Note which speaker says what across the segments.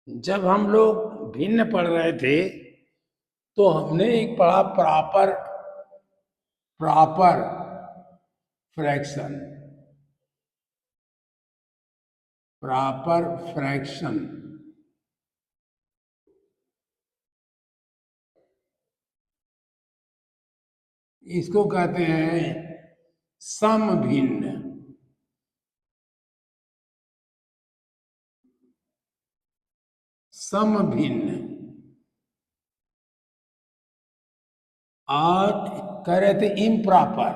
Speaker 1: जब हम लोग भिन्न पढ़ रहे थे तो हमने एक पढ़ा proper proper fraction. Proper fraction इसको कहते हैं समभिन्न। समभिन्न और कह रहे थे इम्प्रॉपर।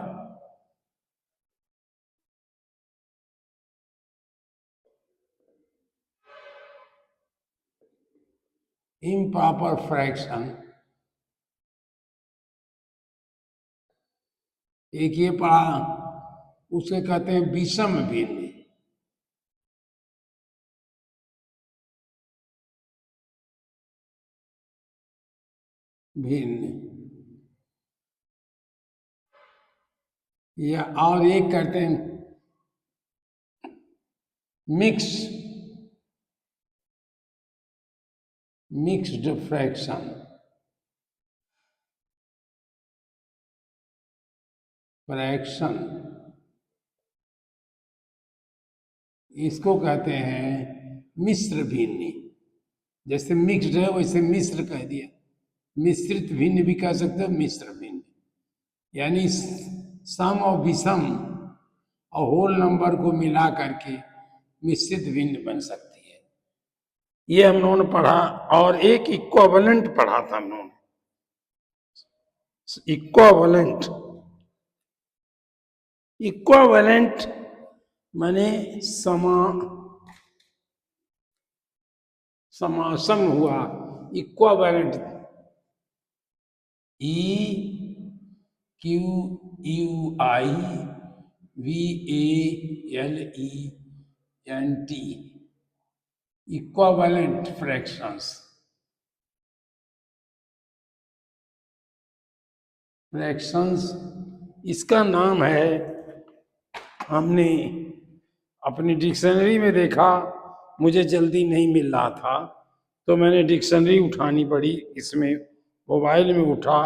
Speaker 1: इम्प्रॉपर फ्रैक्शन एक ये पढ़ा, उसे कहते हैं विषम भिन्न। भिन्न या और एक कहते हैं मिक्स मिक्स्ड फ्रैक्शन। फ्रैक्शन इसको कहते हैं मिश्र भिन्न। जैसे मिक्स्ड है वैसे मिश्र कह दिया। मिश्रित भिन्न भी कह सकते हो, मिश्र भिन्न यानी सम और विषम और होल नंबर को मिला करके मिश्रित भिन्न बन सकती है। ये हम लोगों ने पढ़ा। और एक इक्विवेलेंट पढ़ा था हम लोगों ने। इक्विवेलेंट इक्विवेलेंट माने समासम हुआ। Equivalent EQUIVALENT equivalent fractions. Fractions इसका नाम है, हमने अपनी डिक्शनरी में देखा, मुझे जल्दी नहीं मिल रहा था तो मैंने डिक्शनरी उठानी पड़ी। इसमें मोबाइल में उठा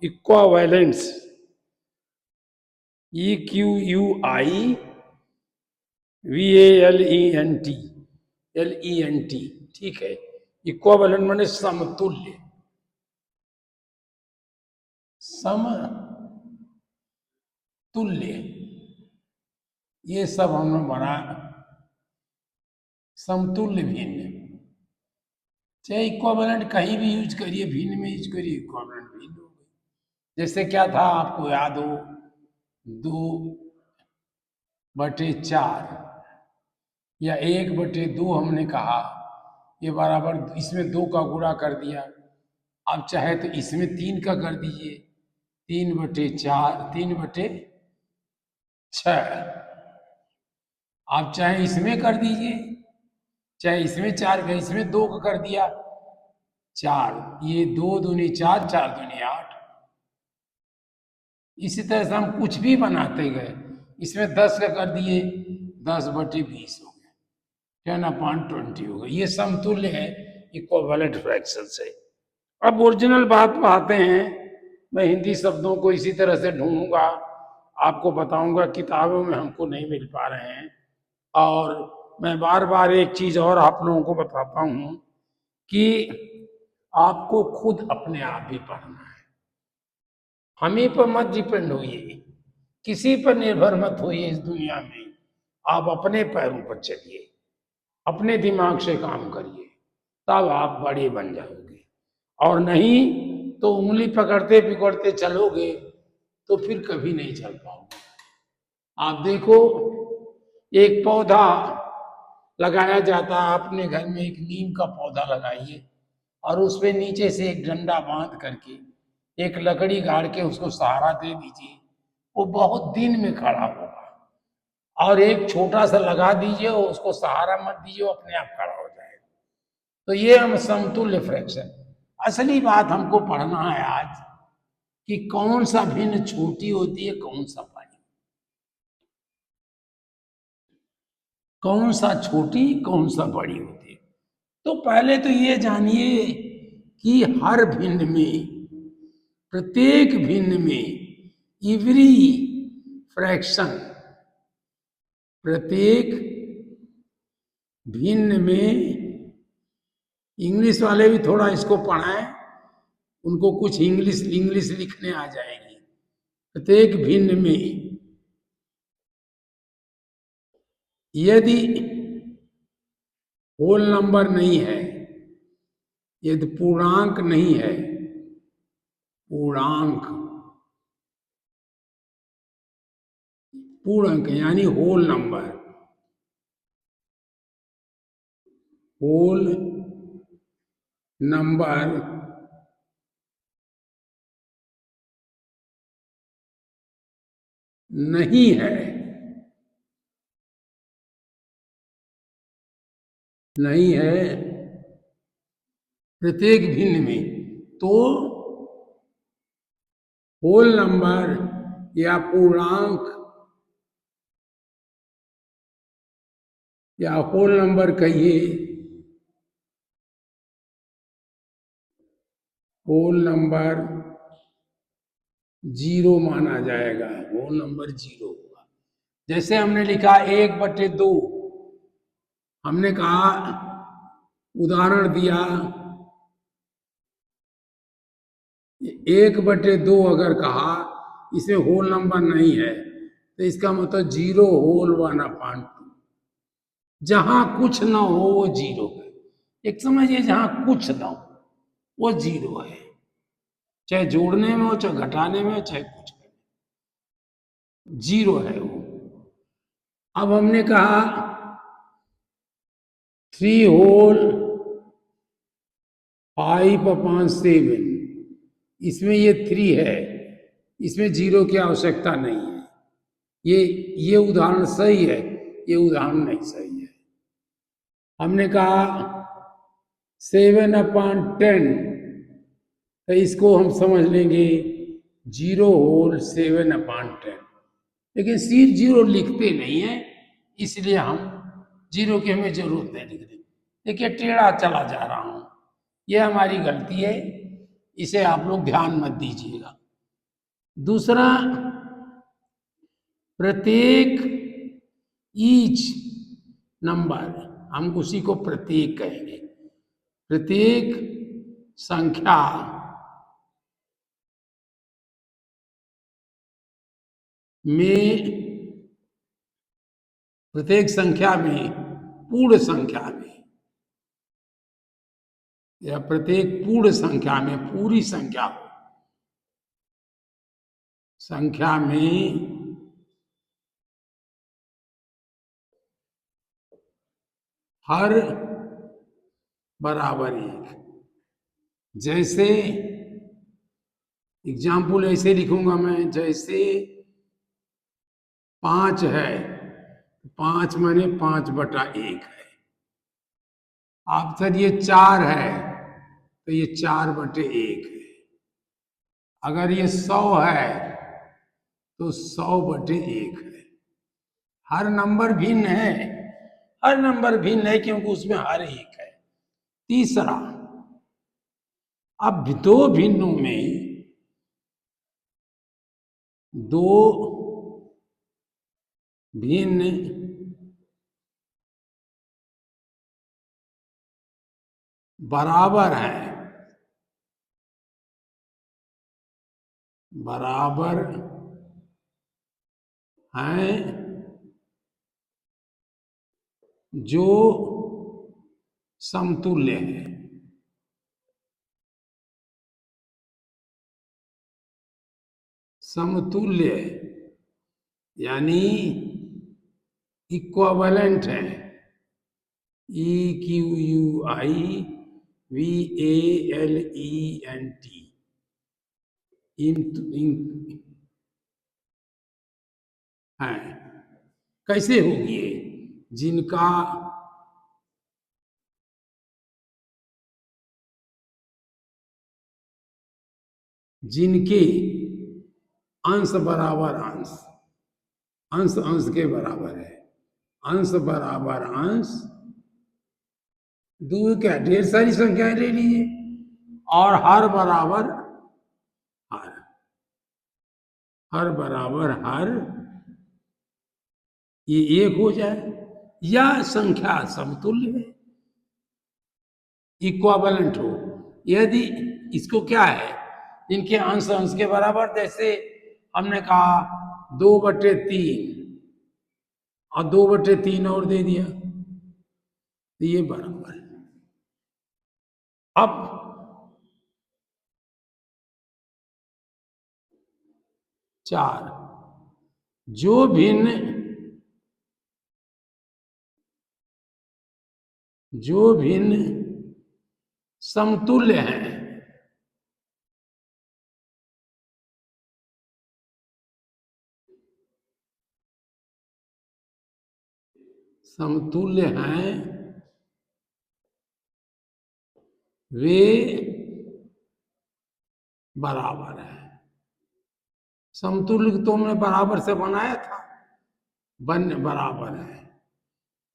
Speaker 1: इक्विवेलेंस EQUIVALENT ठीक है। इक्विवेलेंट माने समतुल्य। समतुल्य ये सब हमने बना। समतुल्य भिन्न चाहे इक्विवेलेंट कहीं भी यूज करिए, भिन्न में यूज करिए, इक्विवेलेंट भिन्न हो गई। जैसे क्या था आपको याद हो, 2/4 या 1/2 हमने कहा, ये बराबर इसमें 2 का गुणा कर दिया। अब चाहे तो इसमें 3 का कर दीजिए, 3/4 3/6। आप चाहे इसमें कर दीजिए, चाहे इसमें 4 का, इसमें 2 का कर दिया 4, ये 2 दूनी 4, 4 दूनी 8। इसी तरह से हम कुछ भी बनाते गए। इसमें 10 का कर दिए, 10/20 हो गया, 10/20 हो गया। ये समतुल्य है इक्विवेलेंट फ्रैक्शन से। अब ओरिजिनल बात पर आते हैं। मैं हिंदी शब्दों को इसी तरह से ढूंढूंगा, आपको बताऊंगा, किताबों में हमको नहीं मिल पा रहे हैं। और मैं बार बार एक चीज और आप लोगों को बताता हूं कि आपको खुद अपने आप भी पढ़ना है। हमें पर मत डिपेंड होइए, किसी पर निर्भर मत होइए इस दुनिया में। आप अपने पैरों पर चलिए, अपने दिमाग से काम करिए, तब आप बड़े बन जाओगे। और नहीं तो उंगली पकड़ते पिकड़ते चलोगे तो फिर कभी नहीं चल पाओगे। आप देखो, एक पौधा लगाया जाता है अपने घर में, एक नीम का पौधा लगाइए और उस पे नीचे से एक डंडा बांध करके एक लकड़ी गाड़ के उसको सहारा दे दीजिए, वो बहुत दिन में खड़ा होगा। और एक छोटा सा लगा दीजिए, उसको सहारा मत दीजिए, वो अपने आप खड़ा हो जाएगा। तो ये हम समतुल्य फ्रैक्शन। असली बात हमको पढ़ना है आज कि कौन सा भिन्न छोटी होती है, कौन सा बड़ी, कौन सा छोटी कौन सा बड़ी होती है। तो पहले तो ये जानिए कि हर भिन्न में, प्रत्येक भिन्न में, एवरी फ्रैक्शन, प्रत्येक भिन्न में, इंग्लिश वाले भी थोड़ा इसको पढ़ाएं, उनको कुछ इंग्लिश इंग्लिश लिखने आ जाएगी। प्रत्येक भिन्न में यदि होल नंबर नहीं है, यदि पूर्णांक नहीं है, पूर्णांक, पूर्णांक यानी होल नंबर, होल नंबर नहीं है, नहीं है प्रत्येक भिन्न में, तो होल नंबर या पूर्णांक या होल नंबर कहिए, होल नंबर जीरो माना जाएगा, होल नंबर जीरो होगा। जैसे हमने लिखा 1/2, हमने कहा, उदाहरण दिया 1/2 अगर कहा, इसमें होल नंबर नहीं है, तो इसका मतलब 0/1/2। जहां कुछ ना हो वो जीरो है। एक समझिए, जहां कुछ ना हो वो जीरो है, चाहे जोड़ने में हो, चाहे घटाने में हो, चाहे कुछ में, जीरो है वो। अब हमने कहा 3/5/7, इसमें ये 3 है, इसमें जीरो की आवश्यकता नहीं है। ये उदाहरण सही है, ये उदाहरण नहीं सही है। हमने कहा 7/10, तो इसको हम समझ लेंगे 0/7/10, लेकिन सिर्फ जीरो लिखते नहीं है, इसलिए हम जीरो की हमें जरूरत नहीं लिख रही। देखिए, टेढ़ा चला जा रहा हूं, यह हमारी गलती है, इसे आप लोग ध्यान मत दीजिएगा। दूसरा, प्रत्येक, ईच नंबर, हम उसी को प्रत्येक कहेंगे। प्रत्येक संख्या में, प्रत्येक संख्या में, पूर्ण संख्या में, या प्रत्येक पूर्ण संख्या में, पूरी संख्या हो, संख्या में हर बराबर एक। जैसे एग्जाम्पल ऐसे लिखूंगा मैं, जैसे 5 है, 5 माने 5/1 है। अब सर ये 4 है, तो ये 4/1 है। अगर ये 100 है, तो 100/1 है। हर नंबर भिन्न है, हर नंबर भिन्न है, क्योंकि उसमें हर एक है। तीसरा, अब दो भिन्नों में, दो भिन्न बराबर है, बराबर हैं, जो समतुल्य है। समतुल्य यानी इक्विवेलेंट है, EQUIVALENT, है। कैसे होगी ये? जिनका जिनके अंश बराबर अंश, अंश अंश के बराबर है, अंश बराबर अंश, दो क्या, ढेर सारी संख्याएं ले लीजिए और हर बराबर हर, हर बराबर हर, ये एक हो जाए, या संख्या समतुल्य है, इक्वावेलेंट हो। यदि इसको क्या है, इनके अंश अंश के बराबर, जैसे हमने कहा 2/3 और 2/3 और दे दिया, तो ये बराबर है। अब 4, जो भिन्न समतुल्य हैं, समतुल्य हैं, वे बराबर हैं। समतुल्य तो हमने बराबर से बनाया था, बराबर है।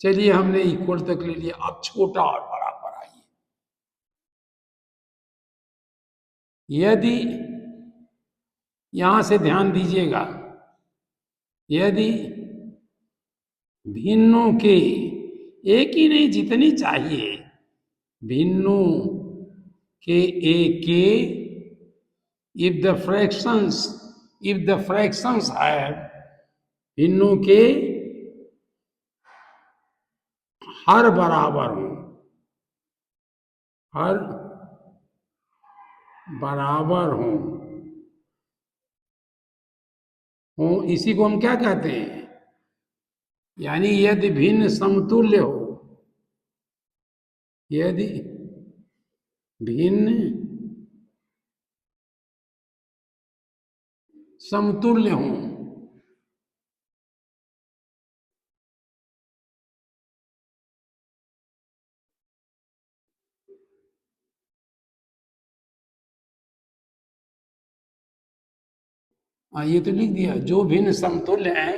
Speaker 1: चलिए हमने इक्वल तक ले लिया, अब छोटा और बड़ा पर आइए। यदि, यहां से ध्यान दीजिएगा, यदि भिन्नों के, एक ही नहीं जितनी चाहिए, भिन्नों के एक के, if the fractions है, भिन्नों के हर बराबर हो, हर बराबर हो, इसी को हम क्या कहते हैं, यानी यदि भिन्न समतुल्य हो, यदि भिन्न समतुल्य हो, ये तो लिख दिया, जो भिन्न समतुल्य हैं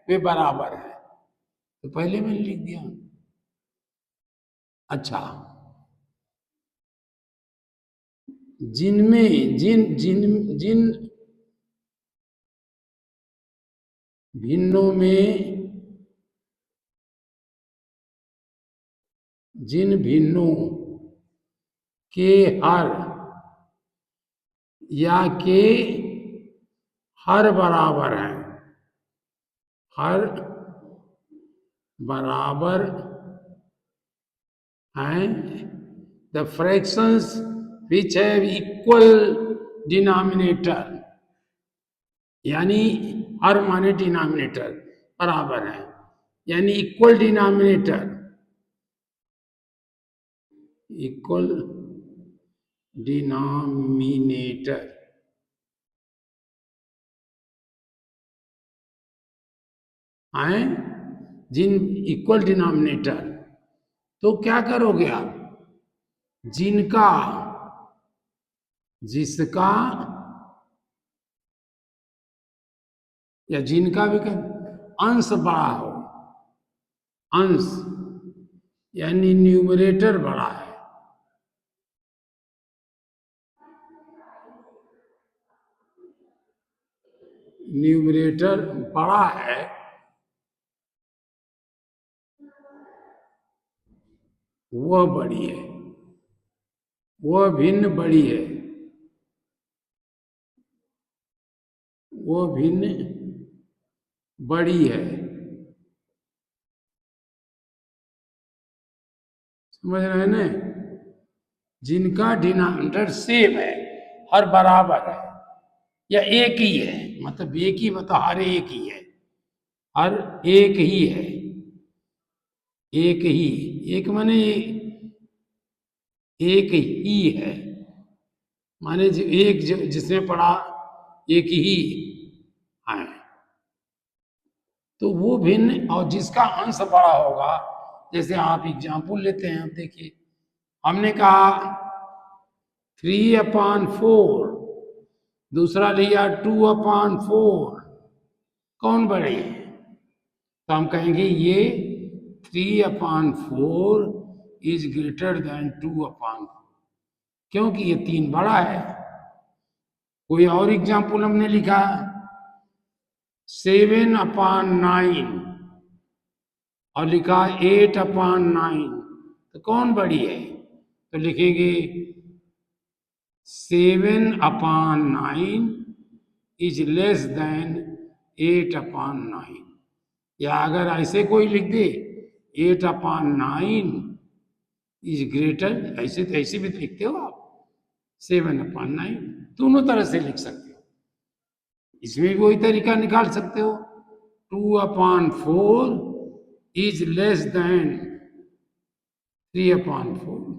Speaker 1: वे बराबर है, तो पहले मैंने लिख दिया। अच्छा, जिनमें जिन जिन जिन भिन्नों में, जिन भिन्नों के हर या के हर बराबर हैं, हर बराबर हैं, the fractions which have equal denominator, यानी हर माने डिनोमिनेटर बराबर है, यानी इक्वल डिनोमिनेटर, इक्वल डिनोमिनेटर हैं, जिन इक्वल डिनोमिनेटर, तो क्या करोगे आप, जिनका, जिसका, या जिनका भी कर, अंश बड़ा हो, अंश यानी न्यूमरेटर बड़ा है, न्यूमरेटर बड़ा है, वह बड़ी है, वह भिन्न बड़ी है, वह भिन्न बड़ी है। समझ रहे हैं ना, जिनका डिनोमिनेटर सेम है, हर बराबर है, या एक ही है, मतलब एक ही, मतलब हर एक ही है, हर एक ही है, एक ही, एक माने एक ही है, माने जो एक, जो जिसमें पढ़ा एक ही है, तो वो भिन्न, और जिसका अंश बड़ा होगा, जैसे आप एग्जाम्पल लेते हैं, आप देखिए, हमने कहा 3/4, दूसरा लिया 2/4, कौन बड़े हैं, तो हम कहेंगे ये 3/4 इज ग्रेटर देन 2/4, क्योंकि ये 3 बड़ा है। कोई और एग्जाम्पल हमने लिखा 7/9 और लिखा 8/9, तो कौन बड़ी है? तो लिखेंगे 7/9 इज लेस देन 8/9, या अगर ऐसे कोई लिख दे 8/9 इज ग्रेटर, ऐसे तो ऐसे भी तो लिखते हो आप 7/9, दोनों तरह से लिख सकते हो। इसमें भी वही तरीका निकाल सकते हो 2/4 इज लेस देन 3/4।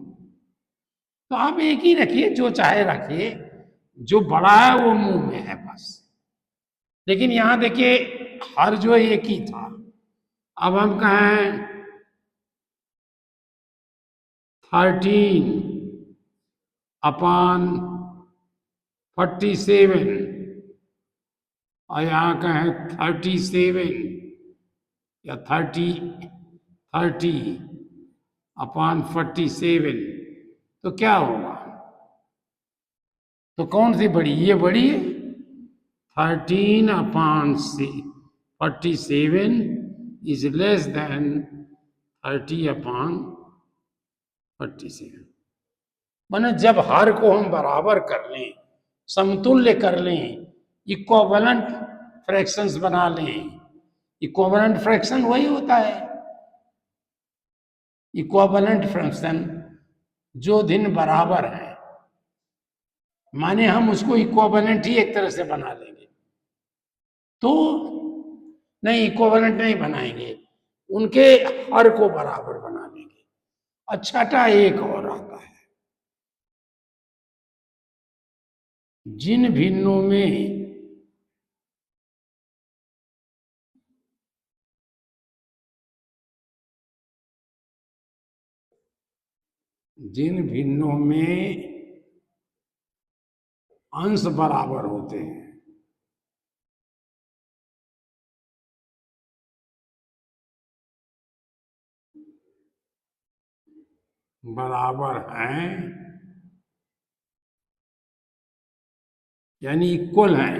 Speaker 1: तो आप एक ही रखिए, जो चाहे रखिए, जो बड़ा है वो मुंह में है बस। लेकिन यहां देखिए हर जो एक ही था, अब हम कहें 13/47 और यहाँ कहें 37 या 30/47, तो क्या होगा? तो कौन सी बड़ी? ये बड़ी है 13/47 इज लेस देन 30/47। माने जब हर को हम बराबर कर लें, समतुल्य कर लें, इक्विवेलेंट फ्रैक्शंस बना लें। इक्विवेलेंट फ्रैक्शन वही होता है, इक्विवेलेंट फ्रैक्शन जो दिन बराबर है, माने हम उसको इक्विवेलेंट ही एक तरह से बना लेंगे। तो नहीं, इक्विवेलेंट नहीं बनाएंगे, उनके हर को बराबर बना लेंगे। छठा एक और आता है, जिन भिन्नों में अंश बराबर होते हैं, बराबर हैं, यानी इक्वल है,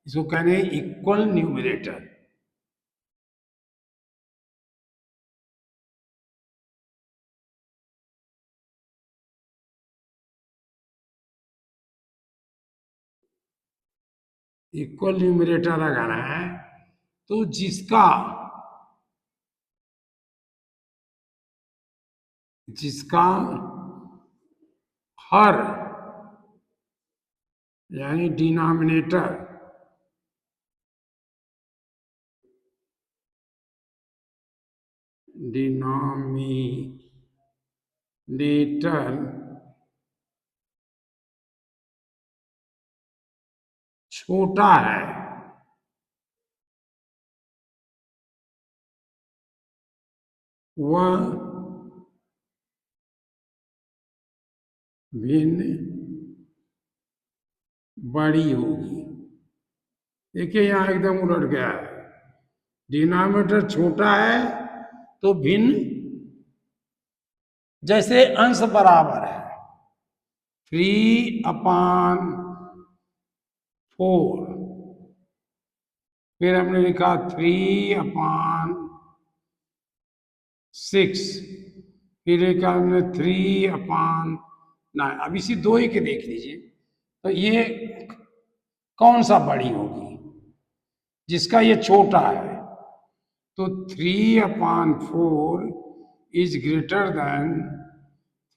Speaker 1: इसको कहते हैं इक्वल न्यूमरेटर। इक्वल न्यूमरेटर अगर है तो जिसका हर यानी डिनोमिनेटर छोटा है, वह भिन्न बड़ी होगी। देखिए यहां एकदम उलट गया है, डिनोमिनेटर छोटा है तो भिन्न, जैसे अंश बराबर है 3/4, फिर हमने लिखा 3/6, फिर लिखा हमने 3/9। अब इसी दो ही के देख लीजिए, तो ये कौन सा बड़ी होगी? जिसका ये छोटा है, तो 3/4 इज ग्रेटर देन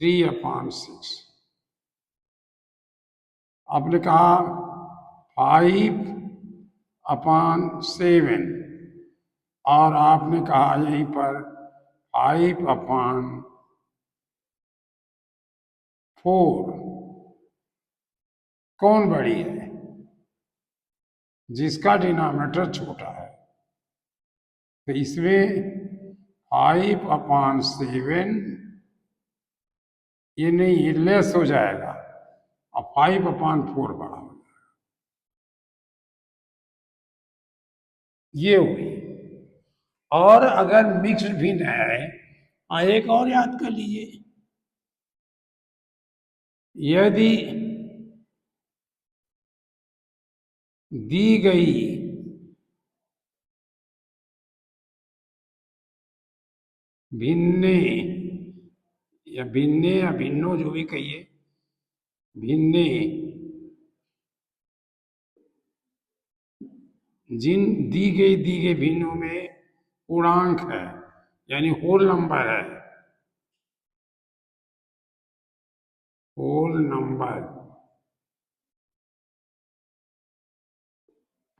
Speaker 1: 3/6। आपने कहा 5/7 और आपने कहा यहीं पर 5/4, कौन बड़ी है? जिसका डिनोमिनेटर छोटा है। तो इसमें 5/7 ये नहीं, ये लेस हो जाएगा और 5/4 बड़ा हो जाएगा। ये हुई। और अगर मिक्स्ड भिन्न है, हाँ, एक और याद कर लीजिए। यदि दी गई भिन्ने या भिन्नो जो भी कहिए, भिन्ने दी गई भिन्नों में पूर्णांक है, यानी होल नंबर है, होल नंबर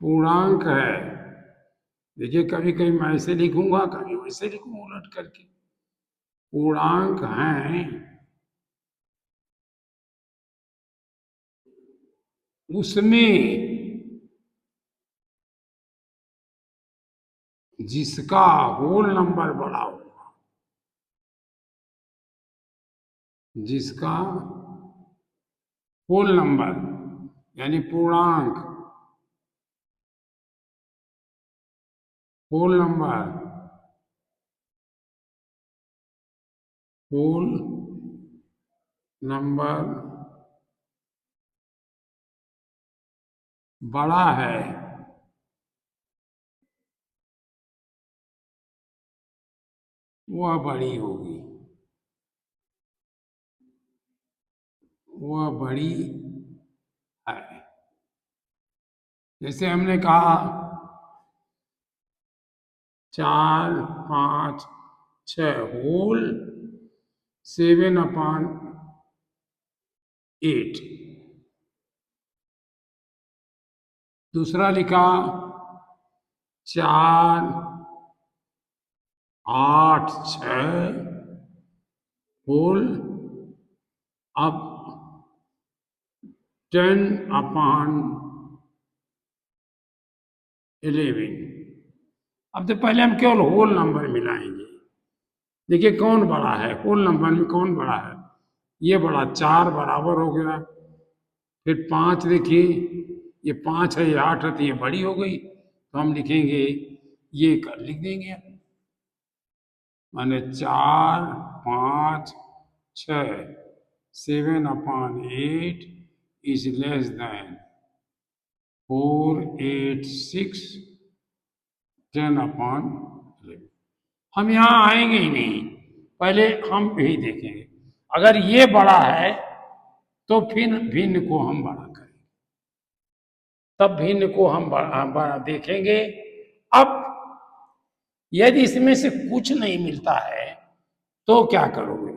Speaker 1: पूर्णांक है। देखिए, कभी कभी मैं ऐसे लिखूंगा, कभी वैसे लिखूंगा उलट करके। पूर्णांक हैं उसमें जिसका होल नंबर बड़ा होगा, जिसका होल नंबर यानी पूर्णांक, होल नंबर, होल नंबर बड़ा है, वह बड़ी होगी, वह बड़ी है। जैसे हमने कहा 4, 5, 6 होल 7/8। दूसरा लिखा 4, 8, 6 होल अब 10/11। अब तो पहले हम केवल होल नंबर मिलाएंगे। देखिए कौन बड़ा है, होल नंबर में कौन बड़ा है। ये बड़ा 4 बराबर हो गया, फिर 5 देखिए, ये 5 है, ये 8 है, तो ये बड़ी हो गई, तो हम लिखेंगे, ये कर लिख देंगे, माने 4, 5, 6 7/8 इज लेस देन 4, 8, 6 10/11। हम यहाँ आएंगे ही नहीं, पहले हम यही देखेंगे। अगर ये बड़ा है तो फिर भिन्न को हम बड़ा करेंगे, तब भिन्न को हम बड़ा देखेंगे। अब यदि इसमें से कुछ नहीं मिलता है तो क्या करोगे।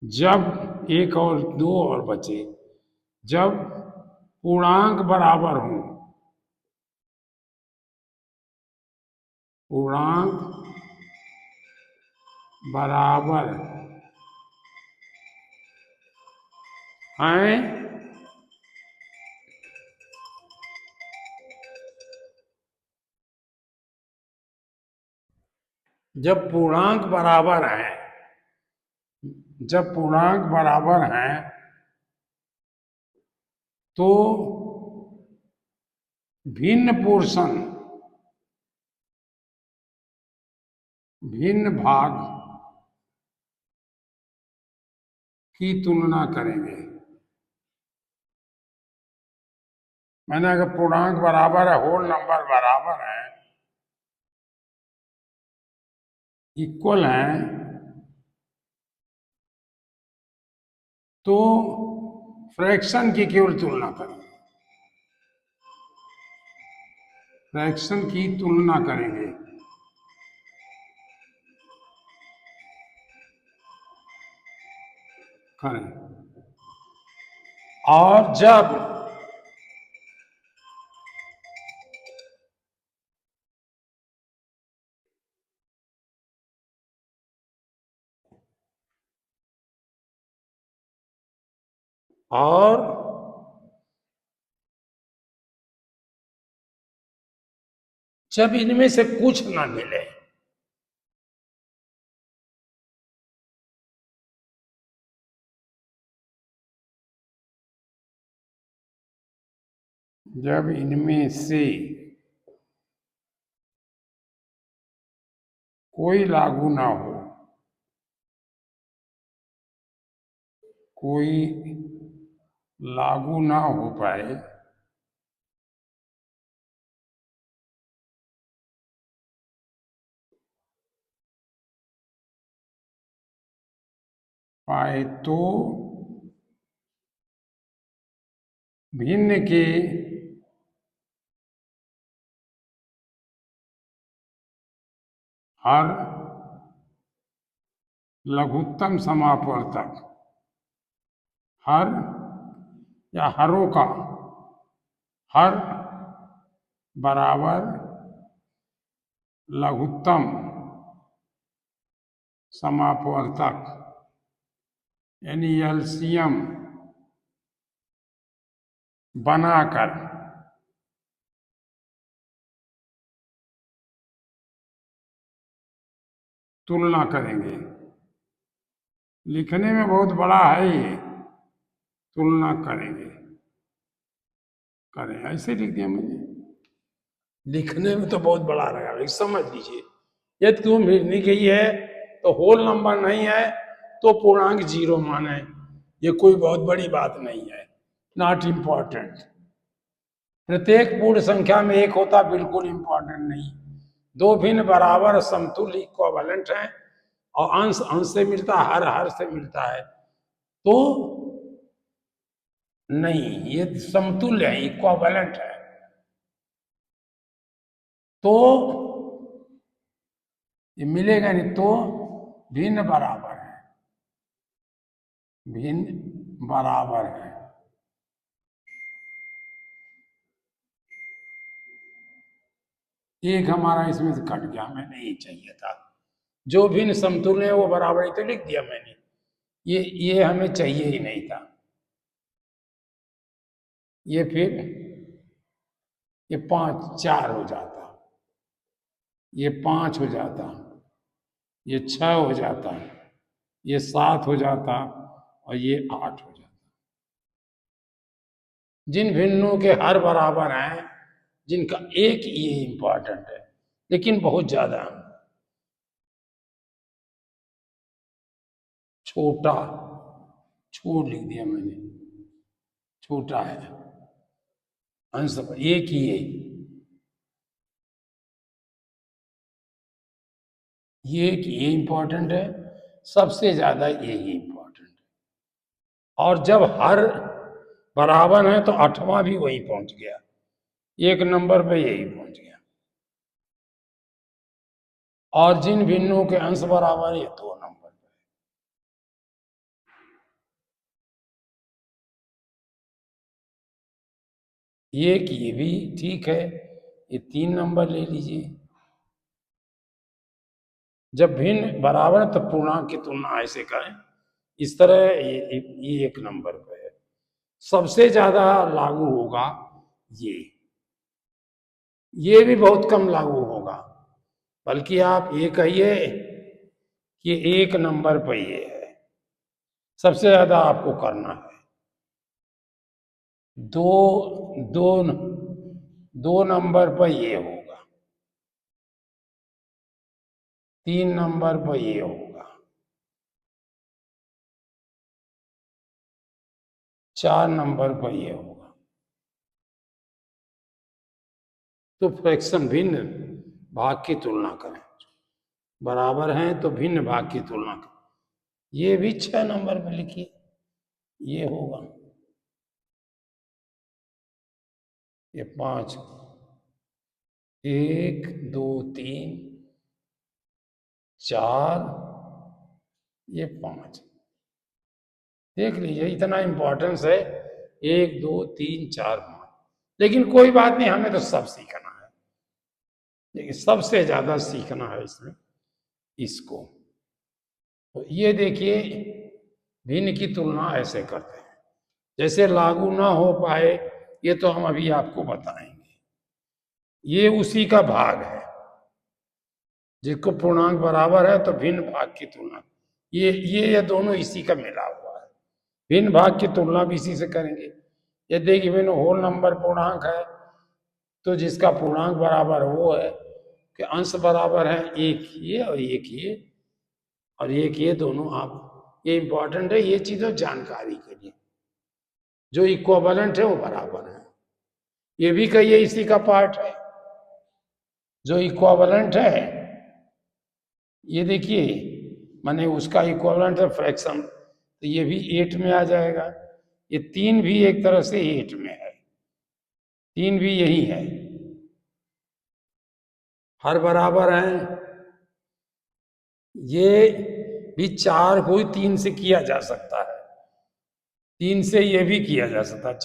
Speaker 1: जब एक और दो और बचे, जब पूर्णांक बराबर हो, पूर्णांक बराबर हैं, जब पूर्णांक बराबर है, जब पूर्णांक बराबर है तो भिन्न पोर्शन, भिन्न भाग की तुलना करेंगे। मैंने अगर पूर्णांक बराबर है, होल नंबर बराबर है, इक्वल है, तो फ्रैक्शन की केवल तुलना करेंगे, फ्रैक्शन की तुलना करेंगे। करें और जब और जब इनमें से कुछ ना मिले, जब इनमें से कोई लागू ना हो, कोई लागू ना हो पाए, तो भिन्न के हर लघुत्तम समापवर्तक, हर या हरों का हर बराबर लघुत्तम समापवर्तक यानी एलसीएम बनाकर तुलना करेंगे। लिखने में बहुत बड़ा है ये, तुलना करेंगे, करें ऐसे लिख दिया मैंने। लिखने में तो बहुत बड़ा लगा, लेकिन समझ लीजिए यदि तुम भिन्नी गई है तो होल नंबर नहीं है तो पूर्णांक 0 माने, ये कोई बहुत बड़ी बात नहीं है, नॉट इंपॉर्टेंट। प्रत्येक पूर्ण संख्या में एक होता बिल्कुल इंपॉर्टेंट नहीं। दो भिन्न बराबर समतुल्य इक्विवेलेंट हैं और अंश अंश से मिलता है, हर हर से मिलता है, तो नहीं, ये समतुल्य है, इक्विवेलेंट है, तो ये मिलेगा नहीं, तो भिन्न बराबर है, भिन्न बराबर है। एक हमारा इसमें से कट गया, हमें नहीं चाहिए था। जो भिन्न समतुल्य है वो बराबर ही तो लिख दिया मैंने, ये हमें चाहिए ही नहीं था। ये फिर ये 5 4 हो जाता, ये 5 हो जाता, ये 6 हो जाता, ये 7 हो जाता और ये 8 हो जाता। जिन भिन्नों के हर बराबर हैं, जिनका एक ये इंपॉर्टेंट है, लेकिन बहुत ज्यादा छोटा, छोड़ लिख दिया मैंने, छोटा है अंश, एक ही है, ये इंपॉर्टेंट है, सबसे ज्यादा यही इंपॉर्टेंट है। और जब हर बराबर है तो 8वां भी वही पहुंच गया, एक नंबर पे यही पहुंच गया। और जिन भिन्नों के अंश बराबर है 2 नंबर पे, ये भी ठीक है, ये 3 नंबर ले लीजिए। जब भिन्न बराबर है तो पूर्णांक की तुलना ऐसे करें, इस तरह ये 1 नंबर पे है। सबसे ज्यादा लागू होगा ये भी बहुत कम लागू होगा, बल्कि आप ये कहिए कि 1 नंबर पर ये है, सबसे ज्यादा आपको करना है। दो दो दो नंबर पर ये होगा, 3 नंबर पर ये होगा, 4 नंबर पर ये होगा। तो फ्रैक्शन भिन्न भाग की तुलना करें, बराबर हैं तो भिन्न भाग की तुलना करें। ये भी 6 नंबर पे लिखिए, ये होगा, ये 5, 1 2 3 4, ये 5, देख लीजिए इतना इंपॉर्टेंस है, 1 2 3 4 5। लेकिन कोई बात नहीं, हमें तो सब सीखना है, लेकिन सबसे ज्यादा सीखना है इसमें इसको। तो ये देखिए भिन्न की तुलना ऐसे करते हैं, जैसे लागू ना हो पाए, ये तो हम अभी आपको बताएंगे। ये उसी का भाग है, जिसको पूर्णांक बराबर है तो भिन्न भाग की तुलना, ये दोनों इसी का मिला हुआ है। भिन्न भाग की तुलना भी इसी से करेंगे। यदि गिवन होल नंबर पूर्णांक है तो जिसका पूर्णांक बराबर वो है, कि अंश बराबर है एक ये और एक ये और एक ये, दोनों आप, ये इंपॉर्टेंट है, ये चीज़ों जानकारी के लिए। जो इक्विवेलेंट है वो बराबर है, ये भी कहिए इसी का पार्ट है। जो इक्विवेलेंट है ये देखिए, माने उसका इक्विवेलेंट है फ्रैक्शन, तो ये भी 8 में आ जाएगा। ये 3 भी एक तरह से 8 में है, 3 भी यही है, हर बराबर हैं। ये भी 4 को ही 3 से किया जा सकता है, 3 से ये भी किया जा सकता है,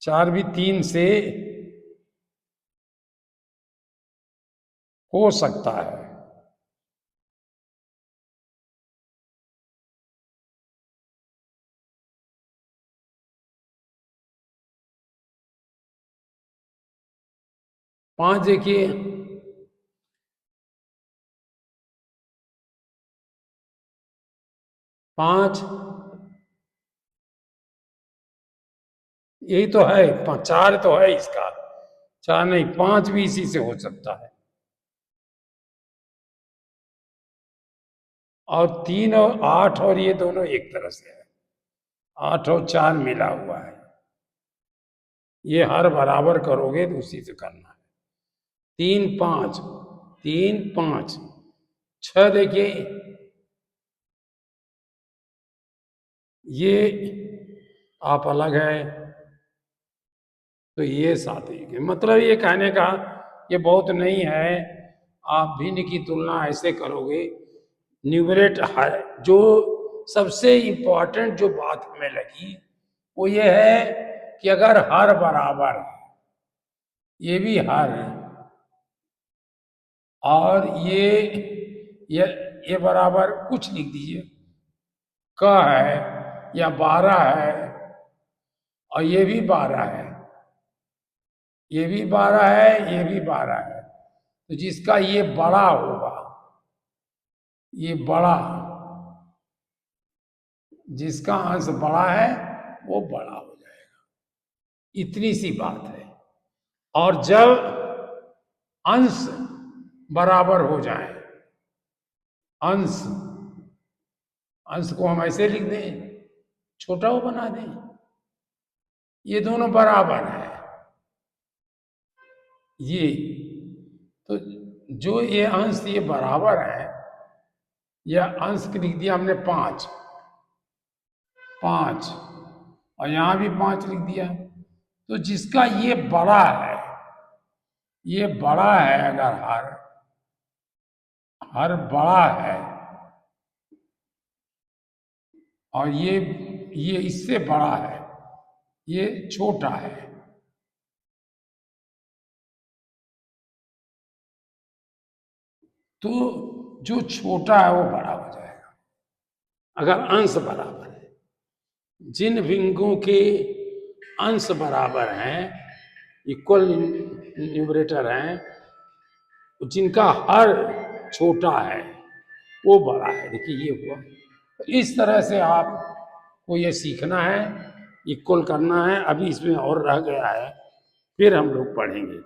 Speaker 1: 4 भी 3 से हो सकता है। पांच देखिए, 5 यही तो है, 4 तो है इसका, 4 नहीं 5 भी इसी से हो सकता है। और 3 और 8 और ये दोनों एक तरह से है, 8 और 4 मिला हुआ है, ये हर बराबर करोगे तो उसी से करना है। 3 5 3 5 6 देखिए, ये आप अलग है तो ये 7 है। मतलब ये कहने का ये बहुत नहीं है, आप भिन्न की तुलना ऐसे करोगे। न्यूमरेट है, जो सबसे इंपॉर्टेंट जो बात हमें लगी वो ये है कि अगर हर बराबर है, ये भी हर है, और ये बराबर कुछ लिख दीजिए, क है या 12 है, और ये भी 12 है, ये भी 12 है, ये भी 12 है, तो जिसका ये बड़ा होगा, ये बड़ा, जिसका अंश बड़ा है वो बड़ा हो जाएगा, इतनी सी बात है। और जब अंश बराबर हो जाए, अंश अंश को हम ऐसे लिख दें, छोटा वो बना दें, ये दोनों बराबर है, ये तो जो ये अंश ये बराबर है, यह अंश लिख दिया हमने 5 5, और यहां भी 5 लिख दिया, तो जिसका ये बड़ा है, ये बड़ा है, अगर हर बड़ा है और ये इससे बड़ा है, ये छोटा है, तो जो छोटा है वो बड़ा हो जाएगा अगर अंश बराबर है। जिन भिन्नों के अंश बराबर हैं, इक्वल न्यूमरेटर हैं, जिनका हर छोटा है वो बड़ा है। देखिए ये हुआ, इस तरह से आपको ये सीखना है, इक्वल करना है। अभी इसमें और रह गया है, फिर हम लोग पढ़ेंगे।